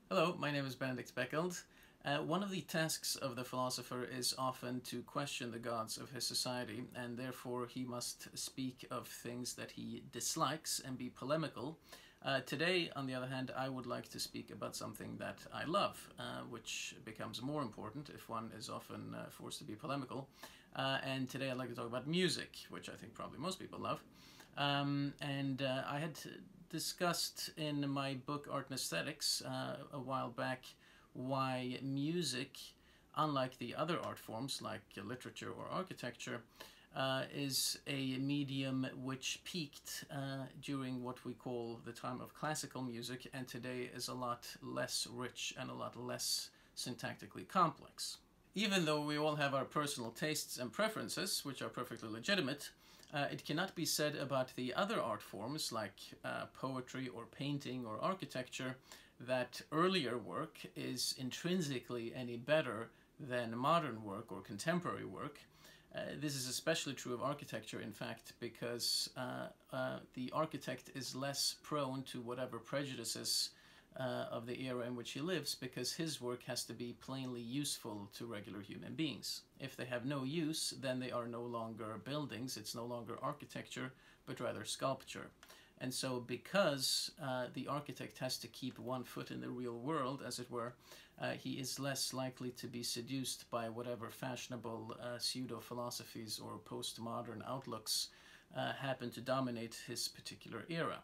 Hello, my name is Benedict Beckeld. One of the tasks of the philosopher is often to question the gods of his society, and therefore he must speak of things that he dislikes and be polemical. Today, on the other hand, I would like to speak about something that I love, which becomes more important if one is often forced to be polemical. And today I'd like to talk about music, which I think probably most people love. I had discussed in my book Art and Aesthetics a while back why music, unlike the other art forms like literature or architecture, is a medium which peaked during what we call the time of classical music, and today is a lot less rich and a lot less syntactically complex. Even though we all have our personal tastes and preferences, which are perfectly legitimate, it cannot be said about the other art forms like poetry or painting or architecture that earlier work is intrinsically any better than modern work or contemporary work. This is especially true of architecture, in fact, because the architect is less prone to whatever prejudices of the era in which he lives, because his work has to be plainly useful to regular human beings. If they have no use, then they are no longer buildings, it's no longer architecture, but rather sculpture. And so because the architect has to keep one foot in the real world, as it were, he is less likely to be seduced by whatever fashionable pseudo-philosophies or postmodern outlooks happen to dominate his particular era.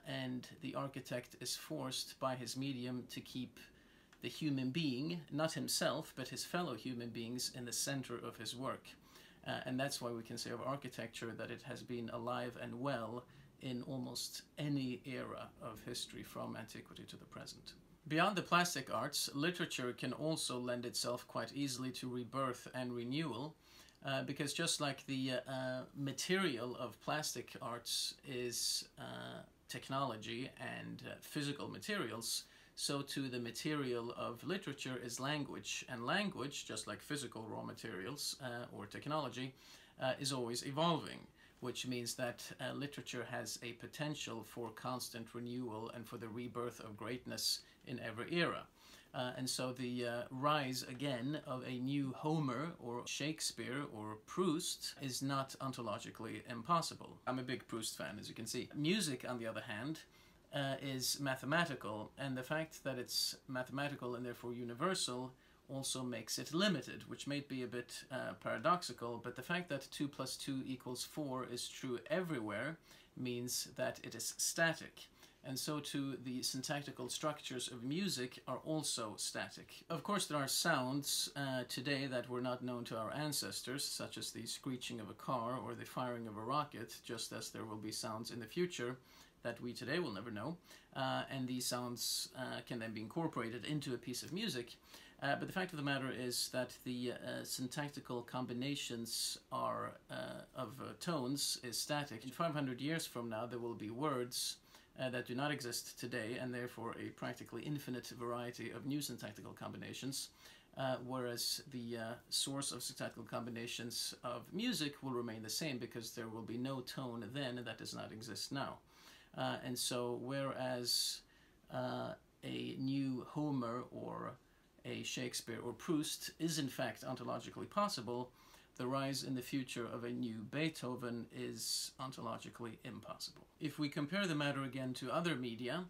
And the architect is forced by his medium to keep the human being, not himself, but his fellow human beings, in the center of his work. And that's why we can say of architecture that it has been alive and well in almost any era of history from antiquity to the present. Beyond the plastic arts, literature can also lend itself quite easily to rebirth and renewal, because just like the material of plastic arts is technology and physical materials, so too the material of literature is language. And language, just like physical raw materials or technology, is always evolving, which means that literature has a potential for constant renewal and for the rebirth of greatness in every era. And so the rise again of a new Homer or Shakespeare or Proust is not ontologically impossible. I'm a big Proust fan, as you can see. Music, on the other hand, is mathematical, and the fact that it's mathematical and therefore universal also makes it limited, which may be a bit paradoxical, but the fact that 2 + 2 = 4 is true everywhere means that it is static. And so too the syntactical structures of music are also static. Of course there are sounds today that were not known to our ancestors, such as the screeching of a car or the firing of a rocket, just as there will be sounds in the future that we today will never know, and these sounds can then be incorporated into a piece of music. But the fact of the matter is that the syntactical combinations are of tones is static. In 500 years from now there will be words that do not exist today, and therefore a practically infinite variety of new syntactical combinations, whereas the source of syntactical combinations of music will remain the same, because there will be no tone then that does not exist now. And so whereas a new Homer or a Shakespeare or Proust is in fact ontologically possible, the rise in the future of a new Beethoven is ontologically impossible. If we compare the matter again to other media,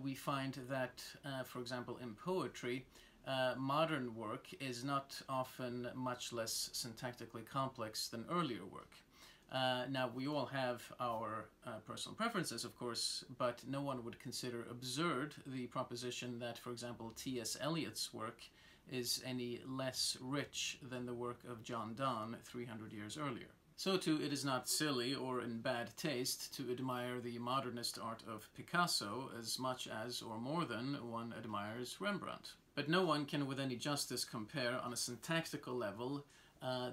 we find that, for example, in poetry, modern work is not often much less syntactically complex than earlier work. Now, we all have our personal preferences, of course, but no one would consider absurd the proposition that, for example, T.S. Eliot's work is any less rich than the work of John Donne 300 years earlier. So too, it is not silly or in bad taste to admire the modernist art of Picasso as much as, or more than, one admires Rembrandt. But no one can with any justice compare on a syntactical level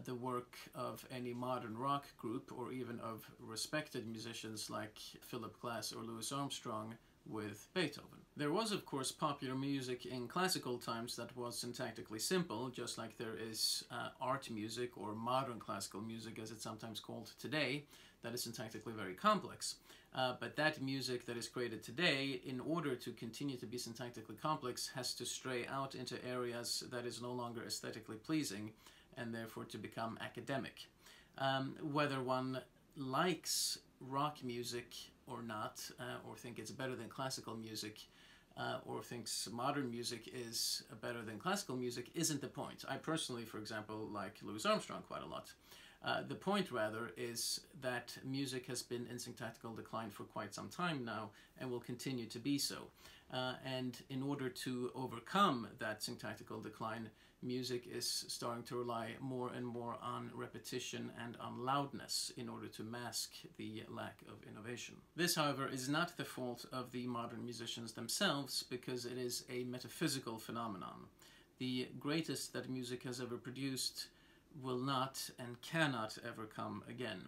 the work of any modern rock group, or even of respected musicians like Philip Glass or Louis Armstrong, with Beethoven. There was, of course, popular music in classical times that was syntactically simple, just like there is art music, or modern classical music as it's sometimes called today, that is syntactically very complex. But that music that is created today, in order to continue to be syntactically complex, has to stray out into areas that is no longer aesthetically pleasing, and therefore to become academic. Whether one likes rock music or not, or think it's better than classical music, or thinks modern music is better than classical music, isn't the point. I personally, for example, like Louis Armstrong quite a lot. The point, rather, is that music has been in syntactical decline for quite some time now, and will continue to be so. And in order to overcome that syntactical decline, music is starting to rely more and more on repetition and on loudness in order to mask the lack of innovation. This, however, is not the fault of the modern musicians themselves, because it is a metaphysical phenomenon. The greatest that music has ever produced will not and cannot ever come again.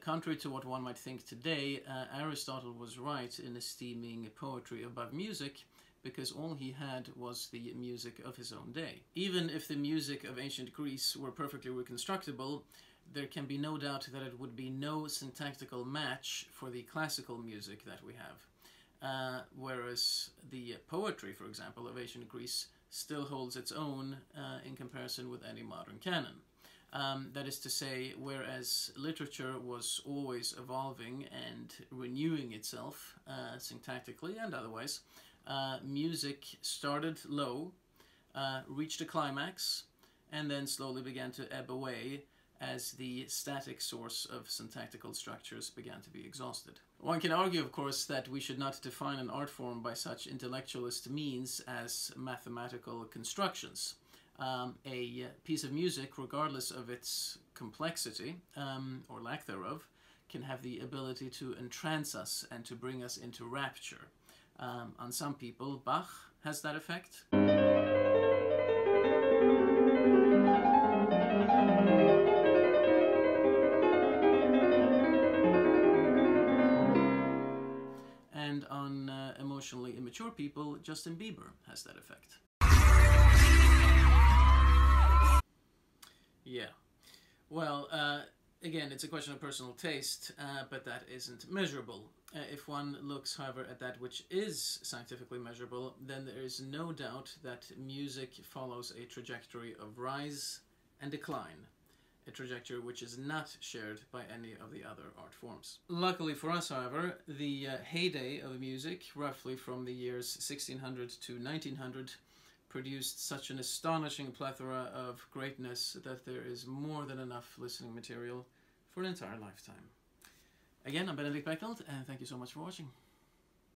Contrary to what one might think today, Aristotle was right in esteeming poetry above music, because all he had was the music of his own day. Even if the music of ancient Greece were perfectly reconstructible, there can be no doubt that it would be no syntactical match for the classical music that we have. Whereas the poetry, for example, of ancient Greece still holds its own in comparison with any modern canon. That is to say, whereas literature was always evolving and renewing itself syntactically and otherwise, music started low, reached a climax, and then slowly began to ebb away as the static source of syntactical structures began to be exhausted. One can argue, of course, that we should not define an art form by such intellectualist means as mathematical constructions. A piece of music, regardless of its complexity, or lack thereof, can have the ability to entrance us and to bring us into rapture. On some people, Bach has that effect. And on emotionally immature people, Justin Bieber has that effect. Yeah. Well, again, it's a question of personal taste, but that isn't measurable. If one looks, however, at that which is scientifically measurable, then there is no doubt that music follows a trajectory of rise and decline, a trajectory which is not shared by any of the other art forms. Luckily for us, however, the heyday of music, roughly from the years 1600 to 1900, produced such an astonishing plethora of greatness that there is more than enough listening material for an entire lifetime. Again, I'm Benedict Beckeld, and thank you so much for watching.